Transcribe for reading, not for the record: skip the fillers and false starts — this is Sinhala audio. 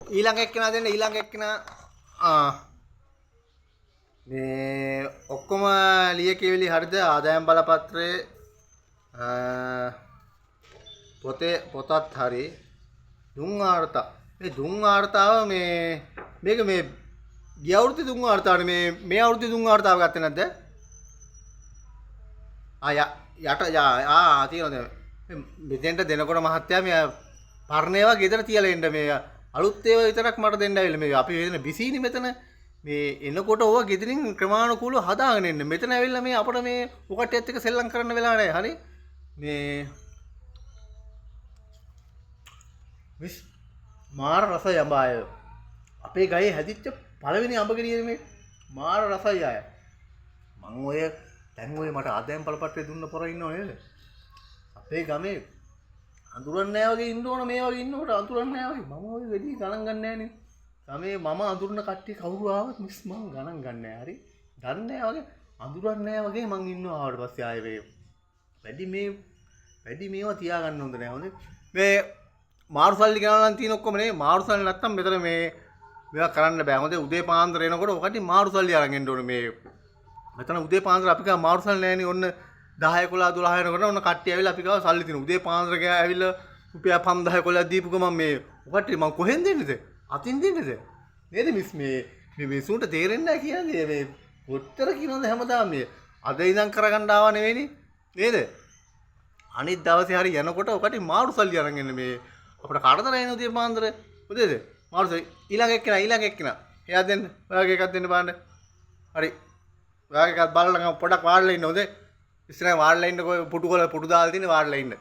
ඊළඟ එක්කෙනා දෙන්න ඊළඟ එක්කෙනා මේ ඔක්කොම ලියකියවිලි හරිද ආදායම් බලපත්‍රයේ පොතත් හරි දුන් වාර්තා මේ දුන් වාර්තාව මේක මේ ගිය අවුරුද්දේ දුන් වාර්තාවනේ මේ අවුරුද්දේ දුන් වාර්තාව ගත්තේ නැද්ද තියෙනවා මෙතෙන්ට දෙනකොට මහත්තයා මේ පරණ ඒවා ගෙදර තියලා එන්න මේ අලුත් ඒවා විතරක් මට දෙන්න ඇවිල්ලා මේ අපි වෙන බිසීනි මෙතන මේ එනකොට ඕවා ගෙදරින් ක්‍රමානුකූලව හදාගෙන එන්න මෙතන ඇවිල්ලා මේ අපිට මේ ඔකටත් එක්ක සෙල්ලම් කරන්න වෙලා නැහැ හරි මේ මිස් මාර රසයි අඹ අය අපේ ගහේ හැදිච්ච පළවෙනි අඹ ගෙඩිය මේ මාර රසයි අය මං ඔය දැන් ඔය මට ආදායම් බලපත්‍රය දුන්න පොර ඉන්නව නේද අපේ ගමේ අඳුරන්නේ නැහැ වගේ ඉන්න ඕන මේ වගේ ඉන්නකොට අඳුරන්නේ නැහැ වගේ මම ඔය වෙඩි ගණන් ගන්න නැහනේ ගමේ මම අඳුරන කට්ටිය කවුරු ආවත් මිස් මං ගණන් ගන්න නැහැ හරි දන්නේ නැහැ වගේ අඳුරන්නේ නැහැ වගේ මං ඉන්නවා ආවට පස්සේ ආයේ වැඩි මේවා තියාගන්න හොඳ නැහැ හොඳේ මේ මාරුසල්ලි ගණන් තියෙන ඔක්කොම නේ මාරුසල්ලි නැත්තම් මෙතන මේවා කරන්න බෑ හොඳේ උදේ පාන්දර එනකොට ඔකට මාරුසල්ලි අරන් එන්න ඕනේ මේ මෙතන උදේ පාන්දර අපි ගා මාරුසල්ලි නැහැනේ ඔන්න 10 11 12 වෙනකොට ඔන්න කට්ටිය ඇවිල්ලා අපි ගාව සල්ලි තිනු උදේ පාන්දර ගියා ඇවිල්ලා රුපියල් 5000 11 දීපු ගමන් මේ ඔකට මං කොහෙන් දෙන්නේද අතින් දෙන්නේද නේද මිස් මේ මිසුන්ට තේරෙන්නේ නැහැ කියන්නේ මේ ඔච්චර කියනද හැමදාම මේ අද ඉඳන් කරගන්න ආව නෙවෙයිනේ නේද අනිත් දවසේ හරි යනකොට ඔකට මාරුසල්ලි අරන් එන්න මේ අපිට කාටද රැගෙන උදේ පාන්දර උදේද මාරුසල්ලි ඊළඟ එක්කෙනා එයා දෙන්න ඔයාගේ එකක් දෙන්න බලන්න හරි ඔයාගේ එකක් බලලා පොඩක් වාඩිලා ඉන්න හොඳේ ඉස්සරහ වාඩිලා ඉන්නකො පුටු දාලා තියෙන වාඩිලා ඉන්න